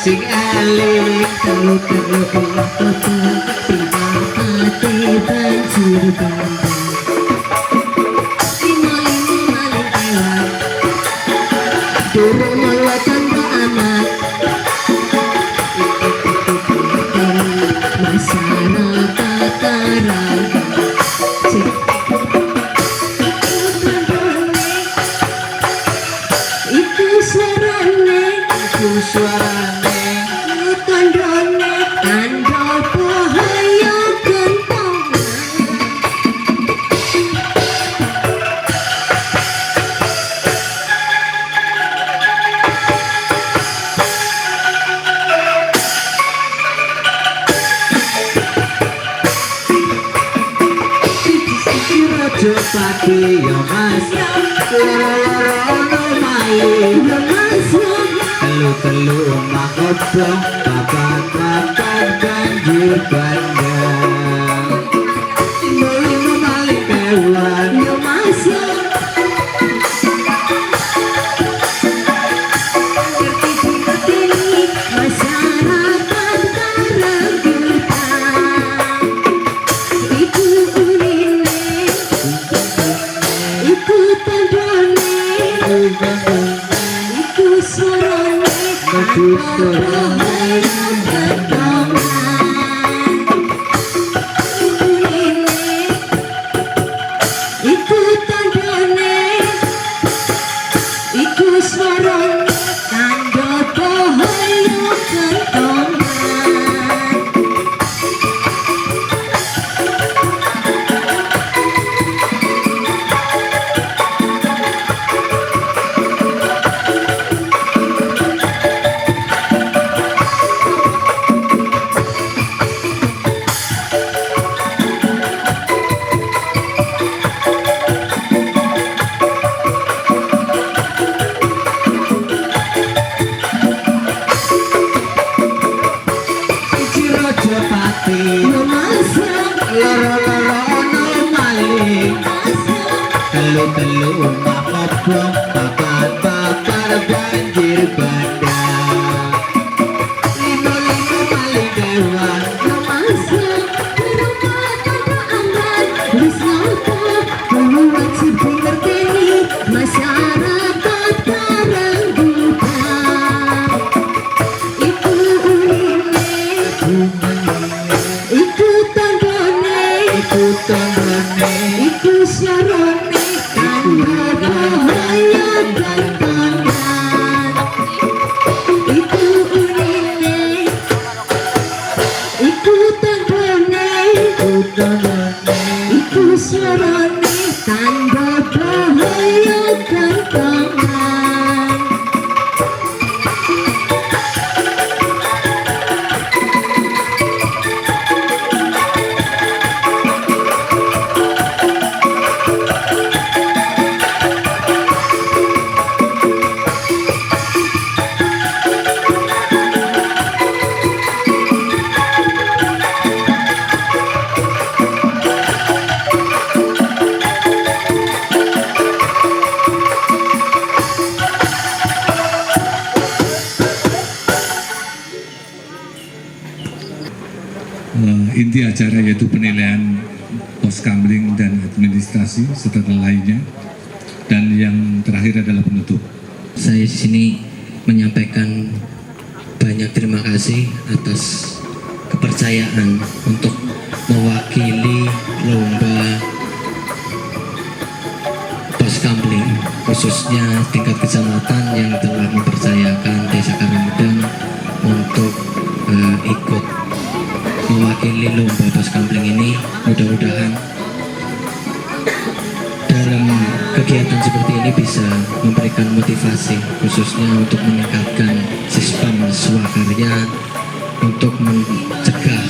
sing eling telu-telu kula foto pati banjur bandang limo-limo maling ewan durung mulai tanpa amat masyarakat karang iku suarane tandane tanda bahaya gentong Raja pati ya mas loro-loro main ya mas telu-telu omah kobong papat-papat banjir bandang limo-limo maling kewan ya mas ngerti-ngerti masyarakat karegetan iku unine iku tandane iku suarane iku suarane iku tandane iku suarane tanda bahaya kentongan loro-loro ono maling telu-telu omah kobong papat-papat banjir bandang limo-limo maling kewan ya mas rumah tanpa aman wis ngopo kulo wajib ngerteni masyarakat karanggutan iku unine iku tandane iku suarane tanda bahaya gantangan iku unine iku tandane iku suarane tanda bahaya gantangan inti acara yaitu penilaian poskamling dan administrasi serta lainnya, dan yang terakhir adalah penutup. Saya di sini menyampaikan banyak terima kasih atas kepercayaan untuk mewakili lomba poskamling khususnya tingkat kecamatan yang telah mempercayakan Desa Karangedang untuk ikut mewakili lomba poskamling ini. Mudah-mudahan dalam kegiatan seperti ini bisa memberikan motivasi khususnya untuk meningkatkan siswa swakarya untuk mencegah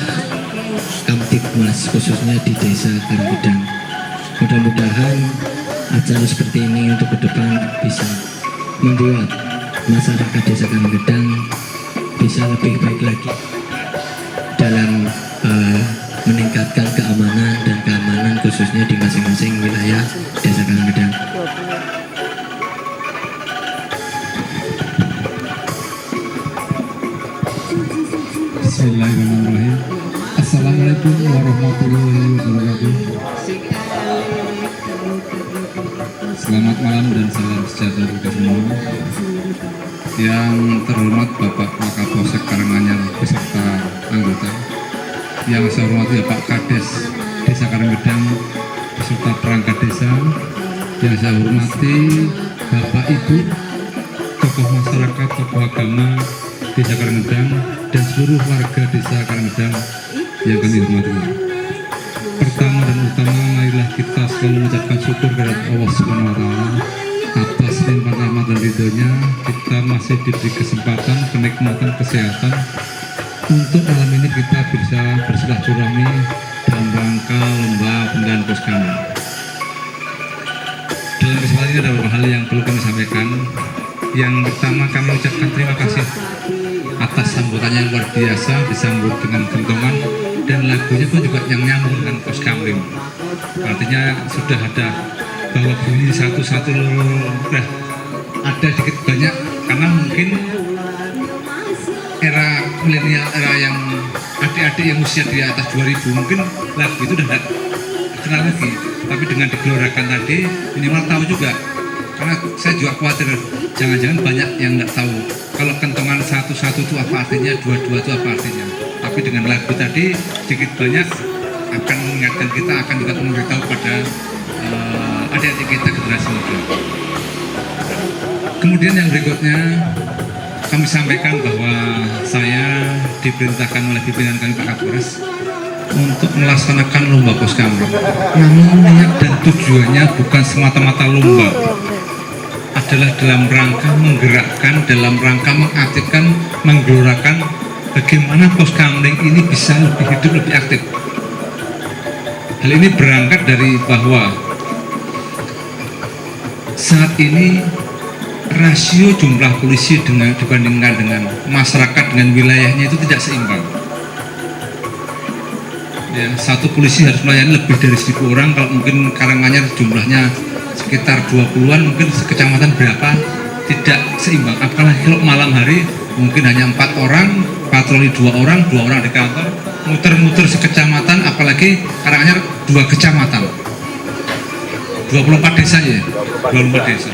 Kamtibmas khususnya di Desa Karangedang. Mudah-mudahan acara seperti ini untuk ke depan bisa membuat masyarakat Desa Karangedang bisa lebih baik lagi dalam meningkatkan keamanan dan keamanan khususnya di masing-masing wilayah Desa Karangedang. Bismillahirrahmanirrahim. Assalamualaikum warahmatullahi wabarakatuh. Selamat malam dan salam sejahtera kita semua. Yang terhormat Bapak Wakapolsek Karanganyar beserta anggota. Yang saya hormati Bapak Kades Desa Karanggedang beserta perangkat desa. Yang saya hormati Bapak Ibu, tokoh masyarakat, tokoh agama Desa Karanggedang dan seluruh warga Desa Karanggedang yang kami hormati. Pertama dan utama, marilah kita selalu mengucapkan syukur kepada Allah Subhanahu wa Ta'ala atas limpahan rahmat dan ridhonya. Kita masih diberi kesempatan, kenikmatan, kesehatan untuk malam ini kita bisa bersilaturahmi dalam rangka lomba penilaian Poskamling. Dalam kesempatan ini ada beberapa hal yang perlu kami sampaikan. Yang pertama, kami ucapkan terima kasih atas sambutannya yang luar biasa, disambut dengan gentongan dan lagunya pun juga yang nyambung dengan Poskamling. Artinya sudah ada bahwa bunyi satu-satu sudah ada sedikit banyak, karena mungkin era milenial, era yang adik-adik yang usia di atas 2000 mungkin lagu itu udah tidak kenal lagi, tapi dengan digelorakan tadi minimal tahu juga. Karena saya juga khawatir jangan-jangan banyak yang nggak tahu kalau kentongan satu-satu itu apa artinya, dua-dua itu apa artinya. Tapi dengan lagu tadi sedikit banyak akan mengingatkan kita, akan juga memberitahu pada adik-adik kita generasi muda. Kemudian yang berikutnya kami sampaikan bahwa saya diperintahkan oleh pimpinan kami Pak Kapolres untuk melaksanakan lomba Poskamling. Namun niat dan tujuannya bukan semata-mata lomba, adalah dalam rangka menggerakkan, dalam rangka mengaktifkan, menggelorakan bagaimana Poskamling ini bisa lebih hidup, lebih aktif. Hal ini berangkat dari bahwa saat ini rasio jumlah polisi dibandingkan dengan masyarakat, dengan wilayahnya itu tidak seimbang. Ya, satu polisi harus melayani lebih dari 1000 orang. Kalau mungkin Karanganyar jumlahnya sekitar 20-an, mungkin kecamatan berapa tidak seimbang. Apalagi kalau malam hari mungkin hanya 4 orang, patroli 2 orang di kantor, muter-muter sekecamatan, apalagi Karanganyar 2 kecamatan, 24 desa ya, 24 desa.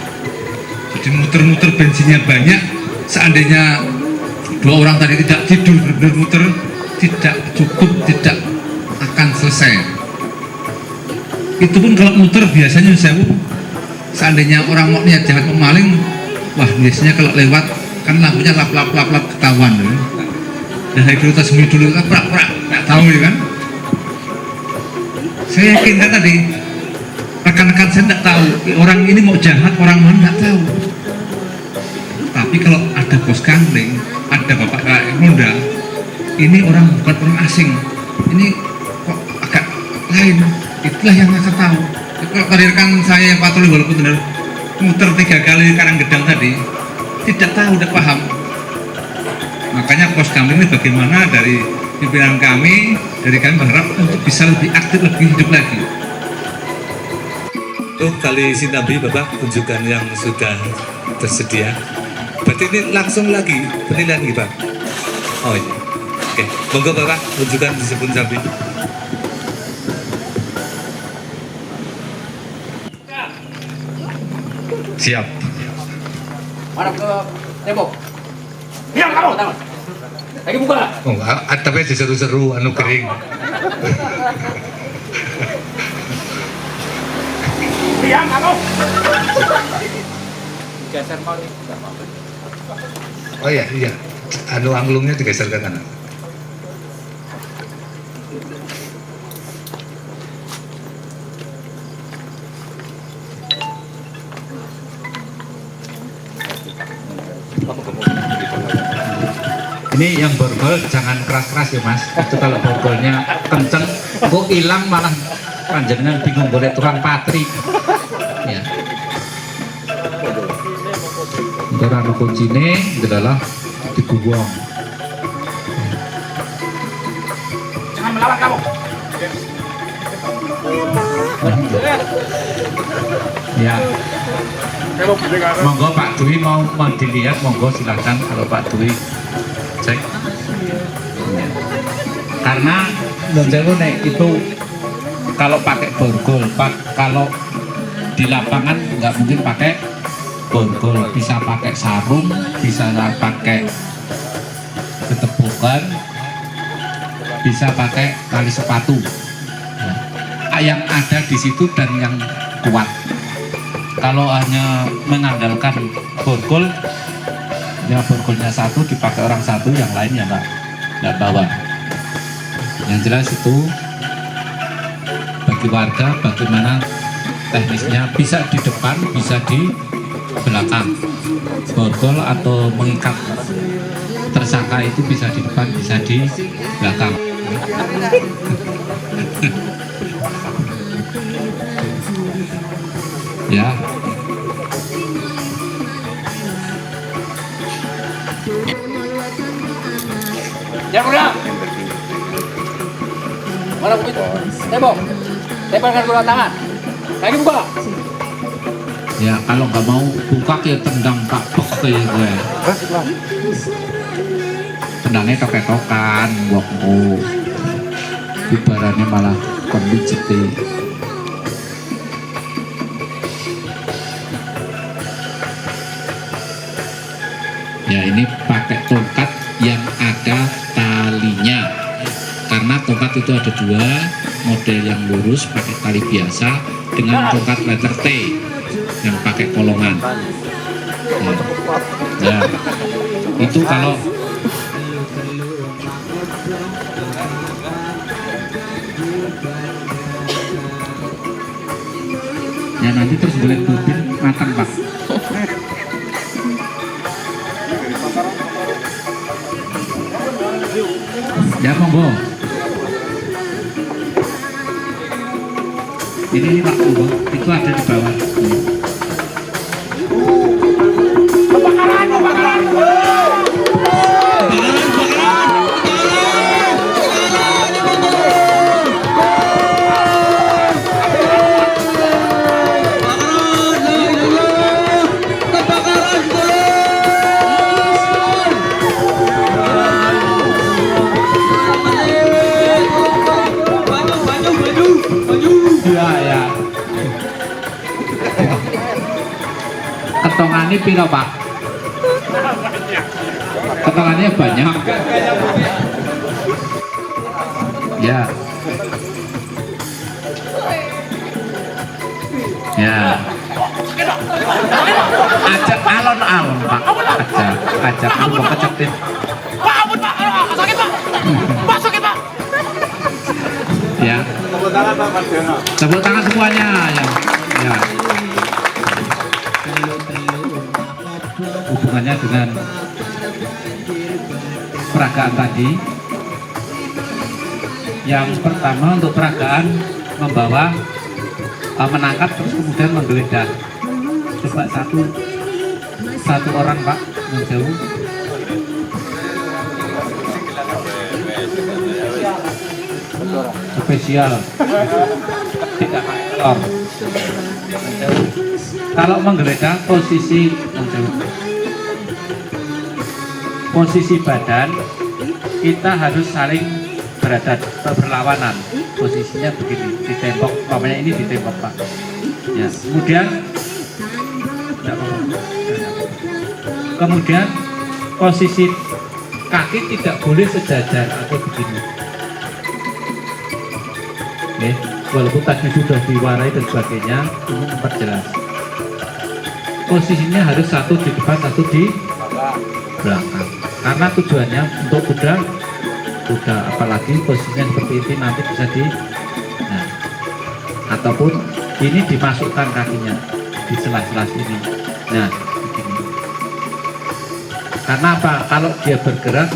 Jadi muter-muter bensinnya banyak. Seandainya 2 orang tadi tidak tidur, benar-benar muter, tidak cukup, tidak akan selesai. Itu pun kalau muter biasanya seandainya orang mau niat jahat memaling, wah biasanya kalau lewat kan lampunya lap ketahuan ya. Dan hari kita sembunyi dulu kan pura-pura nggak tahu ya kan. Saya yakin kan tadi rekan-rekan saya nggak tahu orang ini mau jahat, orang mana nggak tahu. Tapi kalau ada Poskamling, ada Bapak Ronda, ini orang bukan orang asing, ini kok agak lain. Itulah yang saya tahu. Kalau tadi rekan saya yang patroli walaupun benar muter 3 kali Karanggedang tadi tidak tahu, tidak paham. Makanya Poskamling ini bagaimana dari pimpinan kami, dari kami berharap untuk bisa lebih aktif, lebih hidup lagi. Untuk tali sinambi Bapak tunjukkan yang sudah tersedia. Berarti ini langsung lagi penilaian gitu Pak. Oh iya. Oke, monggo Bapak tunjukkan di sebelum sampai. Siap. Mana ke tembok? Diam kamu, tangan. Lagi buka. Oh, tapi seru-seru anu kering. Diam kamu. Geser mau nih. Oh iya, iya. Anu anglungnya digeser ke kanan. Ini yang borgol jangan keras-keras ya Mas. Itu kalau borgolnya kenceng, kok hilang malah panjenengan bingung boleh tukang patri. Ya. Ora ana kuncine, adalah digubong. Jangan melawan kamu. Ya. Monggo Pak Dwi mau dilihat, monggo silakan kalau Pak Dwi cek. Ya. karena menurut nek itu kalau pakai borgol, kalau di lapangan nggak mungkin pakai borgol, bisa pakai sarung, bisa pakai ketepukan, bisa pakai tali sepatu. Nah, yang ada di situ dan yang kuat. Kalau hanya mengandalkan borgol, ya borgolnya satu dipakai orang satu, yang lain ya nggak bawa. Yang jelas itu bagi warga bagaimana teknisnya, bisa di depan, bisa di belakang. Borgol atau mengikat tersangka itu bisa di depan, bisa di belakang. Ya. Jangan udah. Mana begitu? Tembok. Tempelkan kedua tangan. Lagi buka. Ya kalau nggak mau buka ya tendang Pak Pok kayak gue. Tendangnya toket-tokan, wokmu. Ibaratnya malah kondisi. Ya ini pakai tongkat yang ada talinya, karena tongkat itu ada dua model, yang lurus pakai tali biasa dengan tongkat letter T yang pakai kolongan. Ya, itu kalau ya nanti terus boleh bubin matang Pak. Ya monggo. Ini Pak monggo, itu ada di bawah. Ya. Ketongannya piro Pak? Ketongannya banyak. Ya. Ya. Ajak alon-alon Pak. Ajak aku mau kecetin. Pak, ampun Pak. Sakit Pak. Pak sakit Pak. Ya. Tepuk tangan semuanya ya. Ya. Hubungannya dengan peragaan tadi. Yang pertama untuk peragaan membawa, menangkap terus kemudian menggeledah. Coba satu orang Pak menjauh. Spesial tidak kolor. Kalau menggeledah posisi badan kita harus saling berlawanan. Posisinya begini, di tembok, namanya ini di tembok Pak. Ya, kemudian posisi kaki tidak boleh sejajar atau begini. Nih, walaupun tadi sudah diwarai dan sebagainya, ini memperjelas. Posisinya harus satu di depan, satu di belakang. Karena tujuannya untuk kuda, apalagi posisinya seperti ini nanti bisa nah, ataupun ini dimasukkan kakinya di sela-sela ini. Nah, begini. Karena apa? Kalau dia bergerak,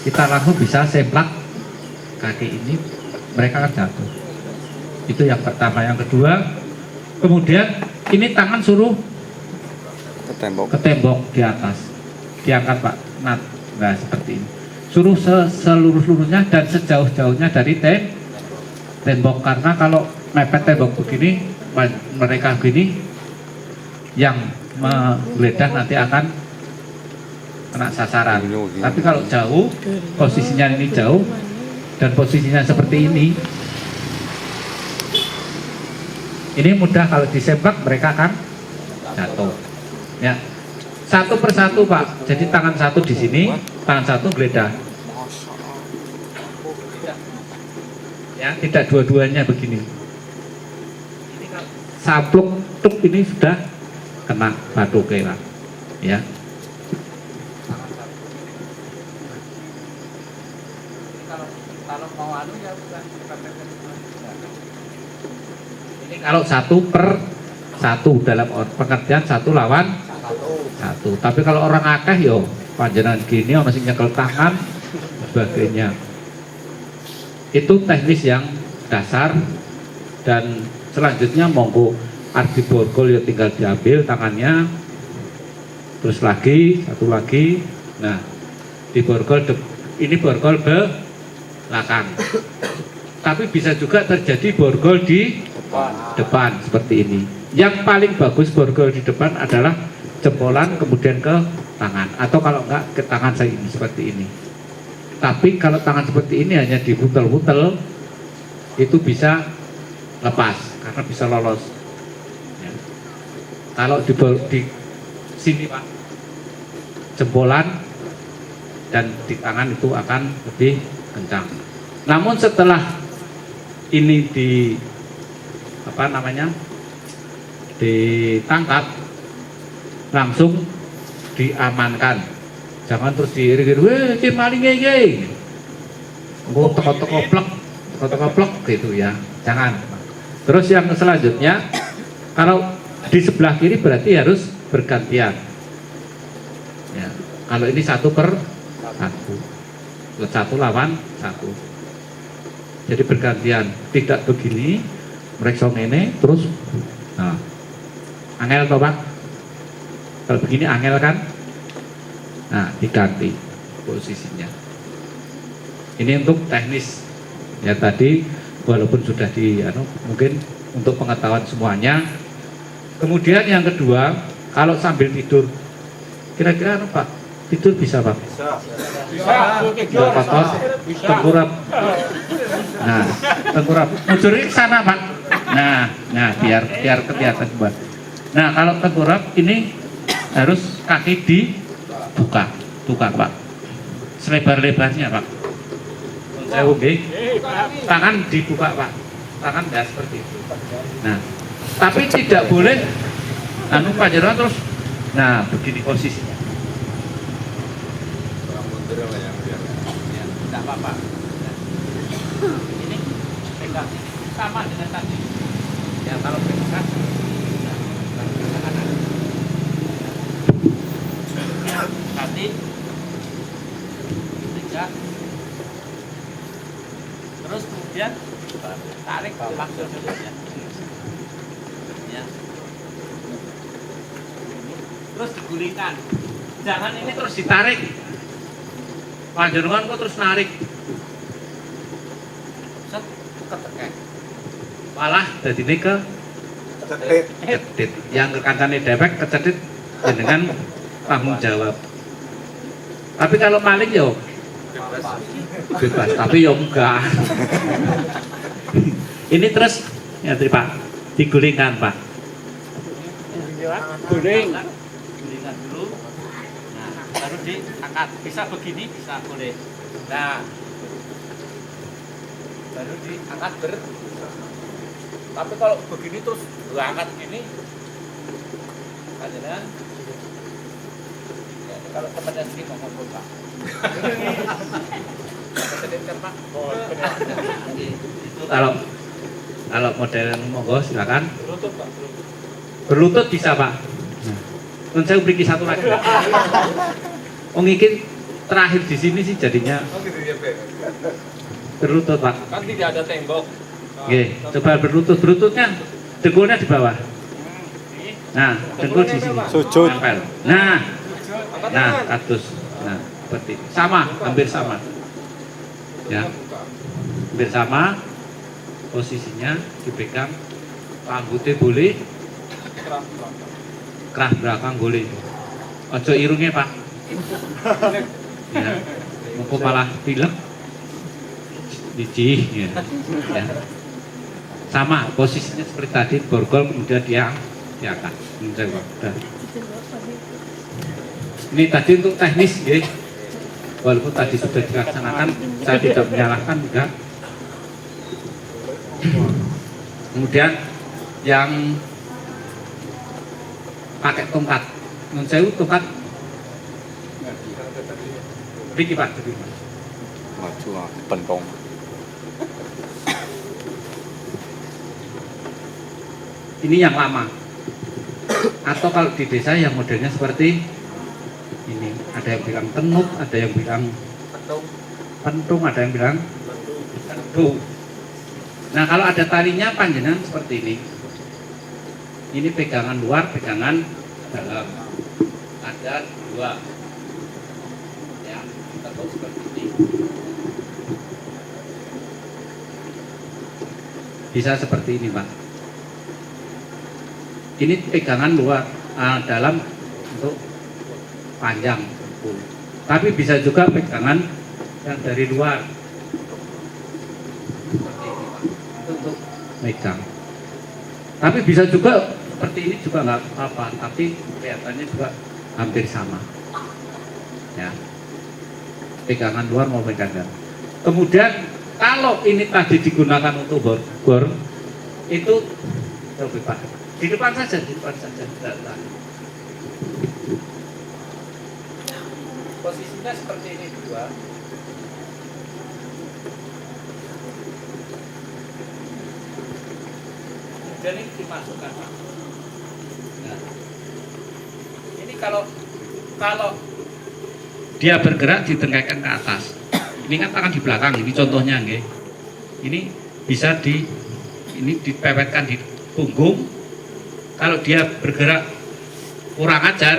kita langsung bisa semplak kaki ini. Mereka akan jatuh. Itu yang pertama. Yang kedua, kemudian ini tangan suruh ke tembok di atas, diangkat Pak. Nah seperti ini. Suruh seluruh-seluruhnya dan sejauh-jauhnya dari tembok, karena kalau mepet tembok begini, mereka begini, yang menggeledah nanti akan kena sasaran. Tapi kalau jauh, posisinya ini jauh, dan posisinya seperti ini mudah kalau disemplak mereka akan jatuh. Ya, satu persatu Pak. Jadi tangan satu di sini, tangan satu geledah. Ya, tidak dua-duanya begini. Ini kalau sapluk tuk ini sudah kena batu Pak. Ya. Kalau mau anu ya bukan. Ini kalau satu per satu dalam pengertian satu lawan satu. Tapi kalau orang akeh yo panjenengan gini ono sing nyekel tangan sebagainya. Itu teknis yang dasar dan selanjutnya monggo arti borgol ya tinggal diambil tangannya terus lagi satu lagi. Nah, di borgol ini borgol belakang. Tapi bisa juga terjadi borgol di depan seperti ini. Yang paling bagus borgol di depan adalah jempolan kemudian ke tangan, atau kalau enggak ke tangan saya ini seperti ini. Tapi kalau tangan seperti ini hanya diputel-putel itu bisa lepas karena bisa lolos. Ya. Kalau di sini Pak, jempolan dan di tangan itu akan lebih kencang. Namun setelah ini ditangkap langsung diamankan, jangan terus diiring-iring, weh ki maling ye, teko-teko plek gitu ya, jangan. Terus yang selanjutnya, kalau di sebelah kiri berarti harus bergantian ya. Kalau ini satu per satu lawan satu, jadi bergantian, tidak begini mereka ngene terus. Nah, angel toh Pak, kalau begini angel kan. Nah, diganti posisinya. Ini untuk teknis ya, tadi walaupun sudah mungkin untuk pengetahuan semuanya. Kemudian yang kedua, kalau sambil tidur kira-kira Pak, tidur bisa Pak? Bisa kotor, tengkurap. Nah, tengkurap mujurnya ke sana Pak. Nah biar kelihatan Pak. Nah, kalau tengkurap ini harus kaki dibuka Pak, selebar-lebarnya Pak. Saya tangan dibuka Pak, tangan ya seperti itu. Nah, tapi tidak boleh panjenengan terus. Nah, begini posisinya. Tidak apa-apa. Ini pegang sama dengan tadi. Ya kalau pegang tadi tiga, terus kemudian tarik maksud ya. Terus digulingkan, Jangan ini terus ditarik. Panjenengan kok terus narik. set ketekek. Malah dadine ke kecetit. Yang kancane dewek kecetit dengan tanggung jawab. Tapi kalau maling yo bebas, tapi yo enggak. Ini terus ya Pak, digulingkan Pak. Guling. Gulingan dulu. Nah, baru diangkat. Bisa begini, bisa boleh. Nah, baru diangkat tapi kalau begini terus diangkat gini, akhirnya ya, kalau tempatnya sini ngomong Pak. Pak. Kalau model monggo silakan. Berlutut Pak. Berlutut bisa Pak. Nah, saya beri satu lagi. Oh ngikit terakhir di sini sih jadinya. Berlutut Pak. Kan tidak ada tembok. Oke, coba berlutut. Berlututnya dengkulnya di bawah. Nah, dengkul di sini. Sujud. Nempel. Nah, katus. Nah, seperti sama, hampir sama. Ya, hampir sama. Posisinya dipegang, panggutnya boleh, kerah belakang boleh. Ojo irungnya Pak. Ya, mumpung malah pilek. Biji, ya. Ya. Sama posisinya seperti tadi, borgol kemudian dia diangkat. Udah. Ini tadi untuk teknis, ya. Walaupun tadi sudah dilaksanakan, saya tidak menyalahkan, enggak. Kemudian yang pakai tongkat, nun sewu tongkat, bagi Pak, bagi Pak. Ini yang lama. Atau kalau di desa yang modelnya seperti ini, ada yang bilang tenuk, ada yang bilang pentung, ada yang bilang tentu. Nah kalau ada talinya panjangnya seperti ini. Ini pegangan luar, pegangan dalam. Ada dua. Ya, tentu seperti ini. Bisa seperti ini, Pak. Ini pegangan luar, dalam untuk panjang. Tapi bisa juga pegangan yang dari luar. Seperti ini, Pak. Itu untuk megang. Tapi bisa juga seperti ini juga nggak apa-apa, tapi kelihatannya juga hampir sama. Ya. Pegangan luar mau pegangan. Kemudian kalau ini tadi digunakan untuk bor, itu lebih Pak. Di depan saja, di depan saja. Nah. Posisinya seperti ini dua. Kemudian ini dimasukkan, Pak. Nah. Ini kalau dia bergerak ditengahkan ke atas. Ini kan tangan di belakang, ini contohnya, nggih. Ini bisa ini dipepetkan di punggung. Kalau dia bergerak kurang ajar,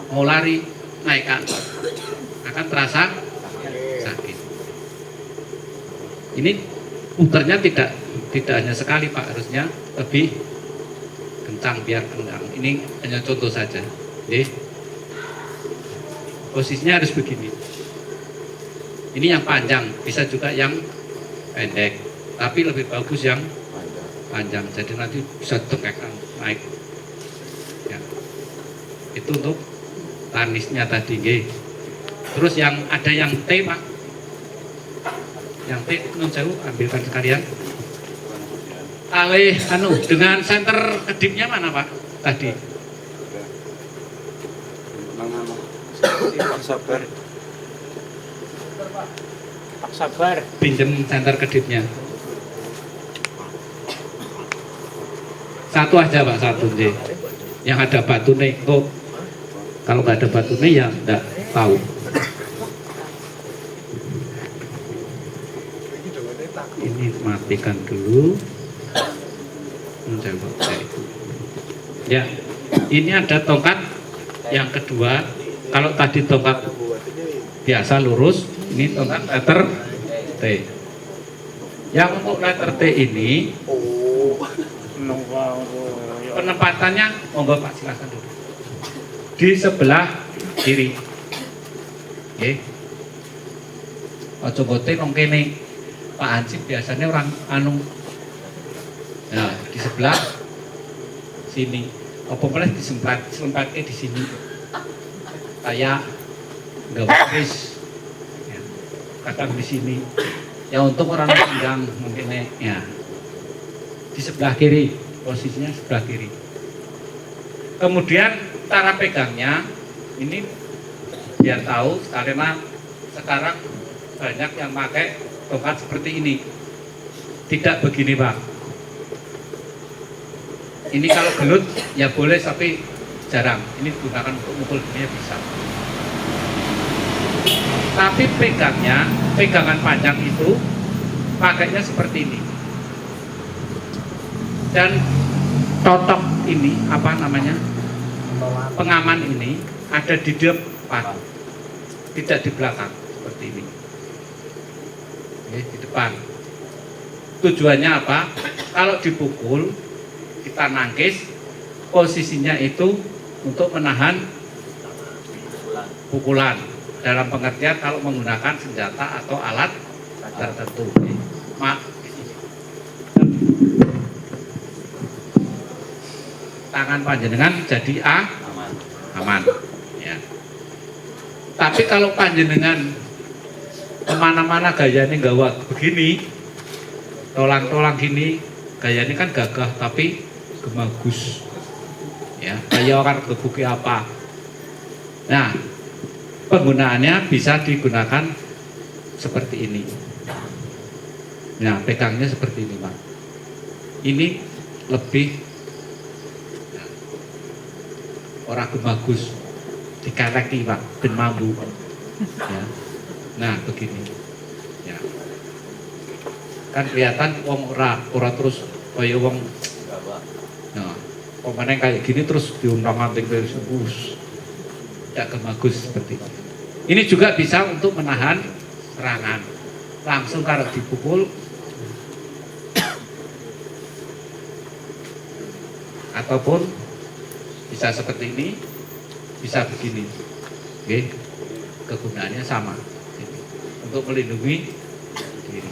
mau lari naik ke atas, akan terasa sakit. Ini puternya tidak hanya sekali, Pak, harusnya lebih kencang biar kencang. Ini hanya contoh saja. Jadi, posisinya harus begini. Ini yang panjang, bisa juga yang pendek, tapi lebih bagus yang panjang. Jadi nanti bisa tekekkan naik. Ya. Itu untuk tanisnya tadi, nggih. Terus yang ada yang T, Pak. Yang T nun sewu ambilkan sekalian. Alih dengan senter kedipnya mana, Pak? Tadi. Pak sabar. Pinjem senter kedipnya. Satu aja, Pak, satu nggih. Yang ada batu nih, kok. Kalau nggak ada batu nih ya enggak tahu. Ini matikan dulu. Ya, ini ada tongkat yang kedua. Kalau tadi tongkat biasa lurus, ini tongkat letter T. Yang untuk letter T ini penempatannya, monggo Pak, silakan dulu. Di sebelah kiri. Oke. Ojo bote nang kene. Pak Hansip biasanya orang nah, di sebelah sini. Apa boleh disempatke di sini. Kayak enggak wis. Ya. Kadang di sini. Ya untuk orang pinggang mungkin ya. Di sebelah kiri, posisinya sebelah kiri. Kemudian cara pegangnya ini biar tahu, karena sekarang banyak yang pakai tongkat seperti ini. Tidak begini, Pak. Ini kalau gelut ya boleh, tapi jarang. Ini digunakan untuk mukul dunia bisa. Tapi pegangan panjang itu pakainya seperti ini. Dan totok ini, apa namanya, pengaman ini ada di depan, tidak di belakang, seperti ini. Oke, di depan. Tujuannya apa? Kalau dipukul, kita nangkis, posisinya itu untuk menahan pukulan. Dalam pengertian kalau menggunakan senjata atau alat tertentu. Mak, tangan panjenengan jadi aman. Ya. Tapi kalau panjenengan kemana-mana gayanya gawat begini, tolang-tolang gini, gayanya kan gagah tapi gemagus. Ya, kayak orang gebuki apa. Nah, penggunaannya bisa digunakan seperti ini. Nah, pegangnya seperti ini, Pak. Ini lebih orang gemagus dikareki, Pak, ben mambu. Ya. Nah, begini. Ya. Kan kelihatan wong ora terus kaya wong. Nah, pemanen kayak gini terus diundang anting dari sebus. Tidak gemagus seperti ini. Ini juga bisa untuk menahan serangan. Langsung kalau dipukul ataupun bisa seperti ini, bisa begini. Oke. Kegunaannya sama. Untuk melindungi diri.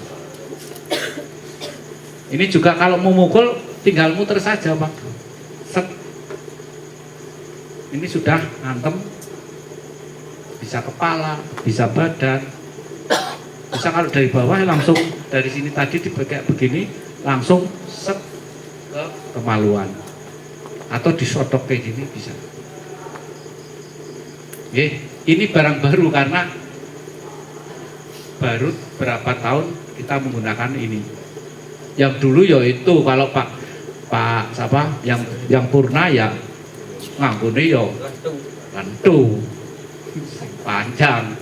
Ini juga kalau memukul tinggal muter saja, Pak. Set. Ini sudah ngantem, bisa kepala, bisa badan, bisa kalau dari bawah langsung dari sini tadi dipakai begini langsung set ke kemaluan atau disodok kayak gini bisa. Oke, ini barang baru karena baru berapa tahun kita menggunakan ini. Yang dulu ya itu kalau Pak siapa yang purna ya nganggone ya gantung panjang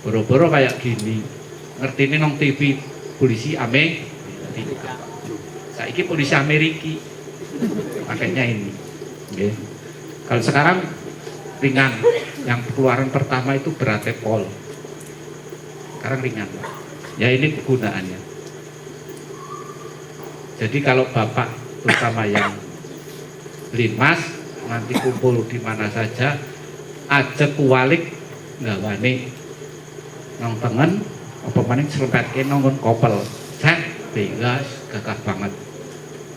boro-boro kayak gini. Ngerti ini nong TV polisi Amerika. Saiki polisi Amerika pakainya ini. Oke. Kalau sekarang ringan, yang keluaran pertama itu beratnya pol. Sekarang ringan. Ya ini kegunaannya. Jadi kalau Bapak terutama yang linmas nanti kumpul di mana saja aja kualik nggawane nang tengen apa maning serempetke nang kopel. Set bebas gagah banget.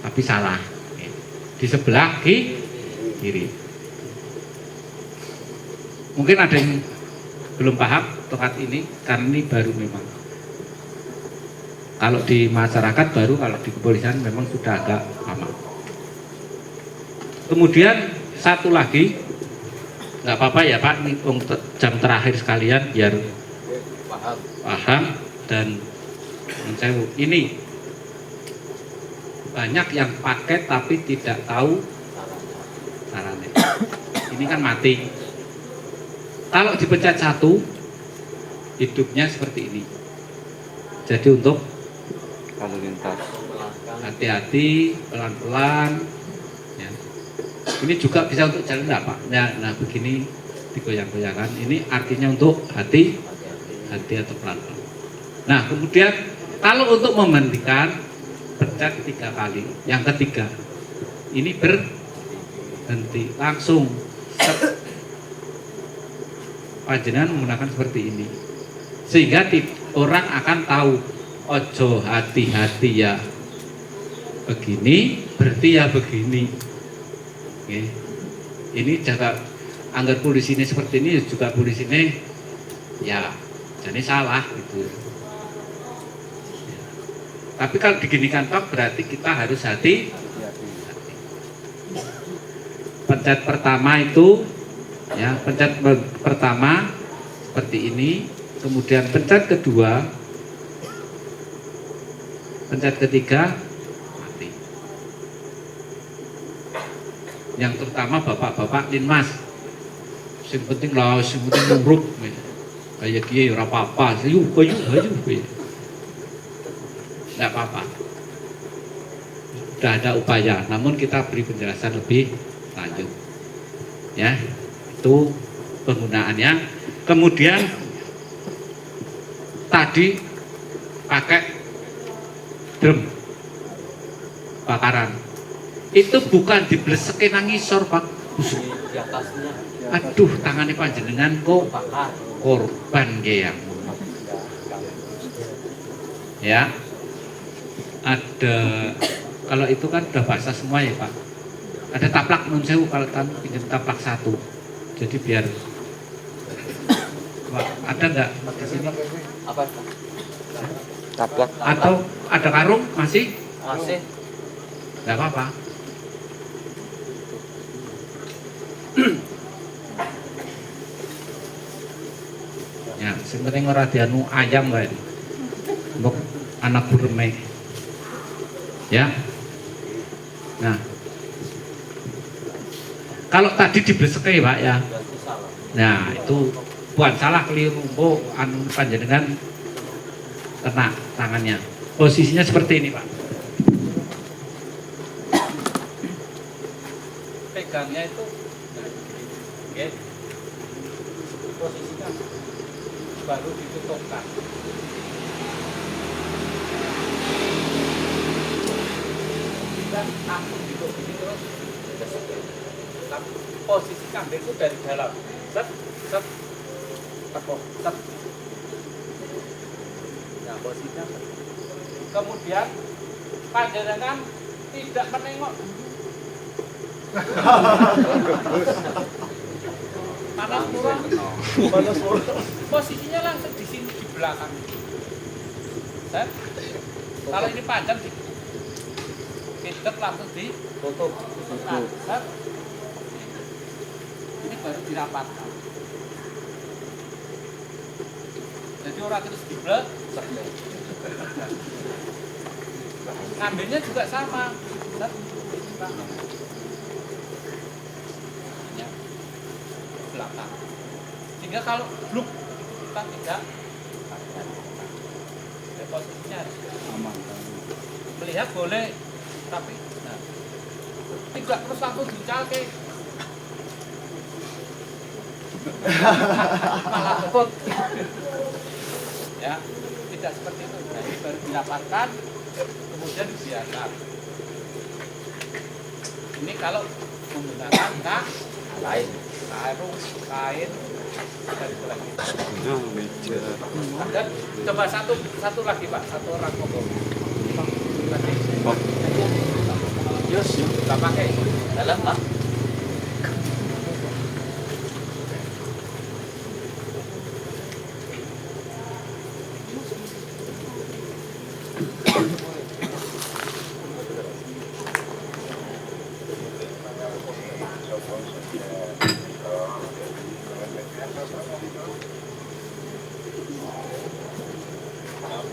Tapi salah. Di sebelah kiri. Mungkin ada yang belum paham tongkat ini karena ini baru memang. Kalau di masyarakat baru, kalau di kepolisian memang sudah agak lama. Kemudian satu lagi, nggak apa-apa ya Pak, ini jam terakhir sekalian biar paham dan ini banyak yang pakai tapi tidak tahu caranya. Ini kan mati. Kalau dipencet satu, hidupnya seperti ini. Jadi untuk Lalu lintas. hati-hati, pelan-pelan. Ya. Ini juga bisa untuk jalan enggak Pak? Nah begini digoyang-goyangkan. Ini artinya untuk hati atau pelan-pelan. Nah kemudian kalau untuk membandingkan pencet 3 kali. Yang ketiga ini berhenti langsung. Panjenengan menggunakan seperti ini sehingga orang akan tahu ojo hati-hati ya begini berarti ya begini. Oke. Ini jaga anggar polisi ini seperti ini juga polisi ini ya jadi salah gitu ya. Tapi kalau diginikan Pak berarti kita harus hati. Pencet pertama itu ya, pencet pertama seperti ini, kemudian pencet kedua, pencet ketiga mati. Yang terutama bapak-bapak linmas, yang penting lah, yang penting nurut, kayak kiai ora apa-apa, ayo, nggak apa-apa. Sudah ada upaya, namun kita beri penjelasan lebih lanjut, ya. Itu penggunaannya. Kemudian tadi pakai drum bakaran itu bukan diblesekin nang ngisor Pak. Di atasnya. Aduh tangannya panjenengan kok korban ya. Ya. Ada, kalau itu kan udah basah semua ya Pak. Ada taplak nun sewu, kalau pinjam taplak 1. Jadi biar Wah, ada nggak di sini? Apa? Taplak. Atau ada karung masih? Masih. Nggak apa-apa. Ya, sing penting ora dianu ayam wae. Mbok anak bureme. Ya. Nah. Kalau tadi dibleseke Pak ya. Nah, itu bukan salah, keliru. Oh, anu panjenengan kena tangannya. Posisinya seperti ini, Pak. Pegangnya itu oke. Posisinya baru ditutupkan. Dan langsung ditutup ini terus. Posisi kambing itu dari dalam. Set, set, tepuk, set. Nah, posisinya. Kemudian panjenengan tidak menengok. Panas murah. Posisinya langsung di sini di belakang. Set. Kalau ini panjang di pijat langsung ditutup. Set. Ini baru dirapatkan. Jadi orang terus diblek. Ngambilnya juga sama. Set. Ya. Belakang. Sehingga kalau bluk kita tidak posisinya aman. Melihat boleh, tapi nah, tidak terus langsung dicalke. Malah kebut. Ya, tidak seperti itu. Nah, ini baru dirapatkan, kemudian dibiarkan. Ini kalau menggunakan lain, kain, dan lagi. Dan coba satu lagi Pak, satu orang ngomong. Lagi. Yus, kita pakai dalam Pak.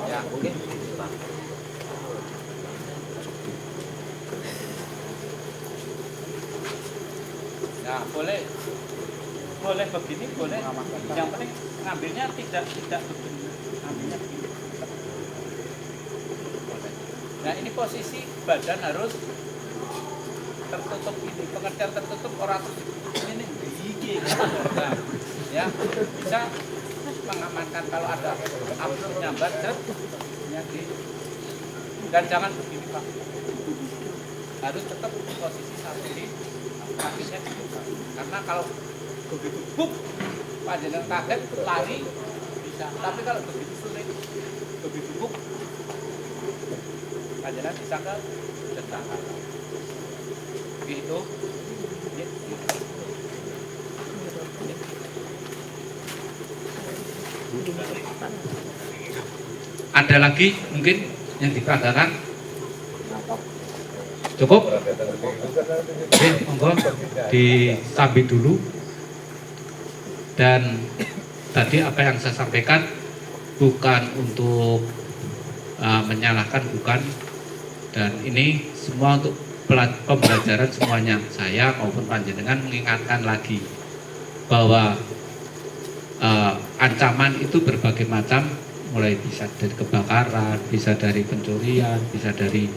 Ya, mungkin Pak. Nah, boleh begini, boleh. Yang penting ngambilnya tidak begini. Ngambilnya begini. Boleh. Nah, ini posisi badan harus tertutup ini. Pengertian tertutup orang ini gigi. Nah, ya, bisa mengamankan kalau ada api nyambat dan jangan begini Pak, harus tetap posisi satu ini kakinya dibuka, karena kalau begitu buk panjenengan kaget lari bisa, tapi kalau begitu sulit begitu buk panjenengan bisa ke detakan gitu. Ada lagi mungkin yang diperagakan? Cukup? Oke, monggo disambi dulu. Dan tadi apa yang saya sampaikan bukan untuk menyalahkan, bukan. Dan ini semua untuk pembelajaran semuanya. Saya maupun panjenengan mengingatkan lagi bahwa ancaman itu berbagai macam, mulai bisa dari kebakaran, bisa dari pencurian, bisa dari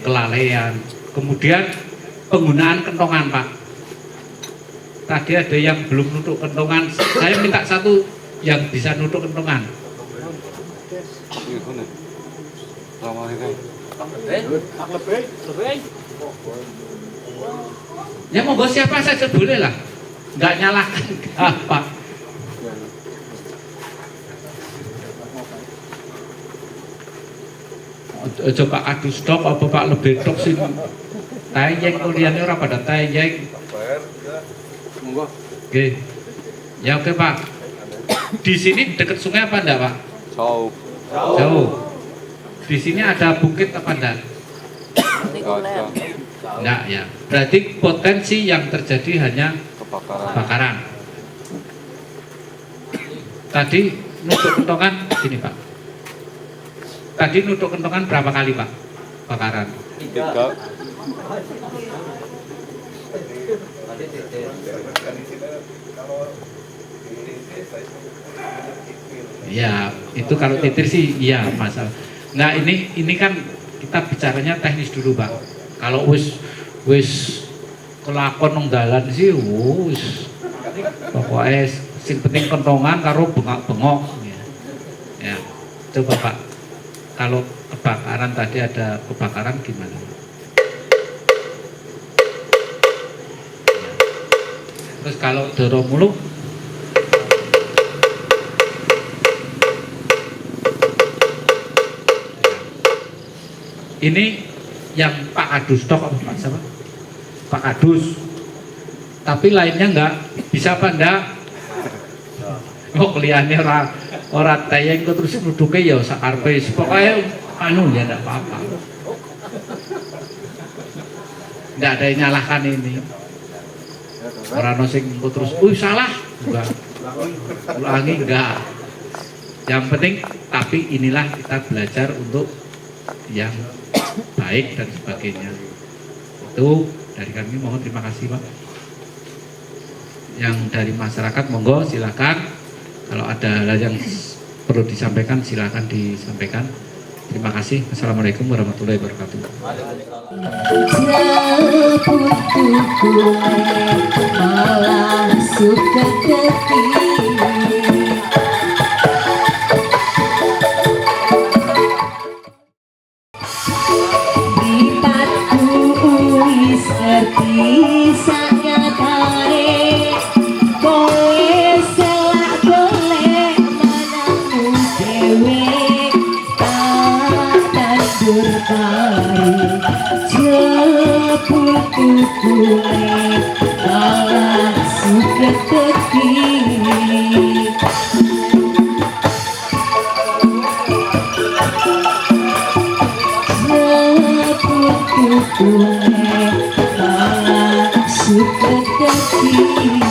kelalaian. Kemudian penggunaan kentongan Pak. Tadi ada yang belum nutuk kentongan, saya minta satu yang bisa nutuk kentongan. Ya monggo siapa saja boleh lah, nggak nyalahkan apa. coba adu stok apa Pak lebih tok sih tayeng kuliahnya orang pada tayeng. Monggo. Oke. Ya oke Pak. Di sini dekat sungai apa enggak Pak? Jauh. Jauh. Di sini ada bukit apa enggak? Enggak ya. Berarti potensi yang terjadi hanya kebakaran. Tadi nutuk kentongan sini Pak. Tadi nutuk kentongan berapa kali Pak? Kebakaran. 3. Ya, itu kalau titir sih iya masalah. Nah, ini kan kita bicaranya teknis dulu, Pak. Kalau wis kelakon nang dalan sih wis pokoknya sing penting kentongan karo bengok-bengok ya. Ya. Coba Pak. Kalau kebakaran tadi ada kebakaran gimana? Terus kalau doro muluk ini yang Pak Kadus tok apa Pak siapa? Pak Kadus. Tapi lainnya enggak bisa apa enggak? Oh kliennya orang tayang itu terus duduknya ya sakarpe pokoknya anu ya enggak apa-apa. Enggak ada yang nyalahkan ini. Orang sing terus, salah, enggak, ulangi enggak. Yang penting, tapi inilah kita belajar untuk yang baik dan sebagainya. Itu dari kami mohon terima kasih Pak. Yang dari masyarakat monggo silakan. Kalau ada hal yang perlu disampaikan silakan disampaikan. Terima kasih. Assalamualaikum warahmatullahi wabarakatuh. malah suka Bipatku wis ngerti sanyatane kowe selak golek manangmu dhewe tak tandur pari jeput kowe malah suka suka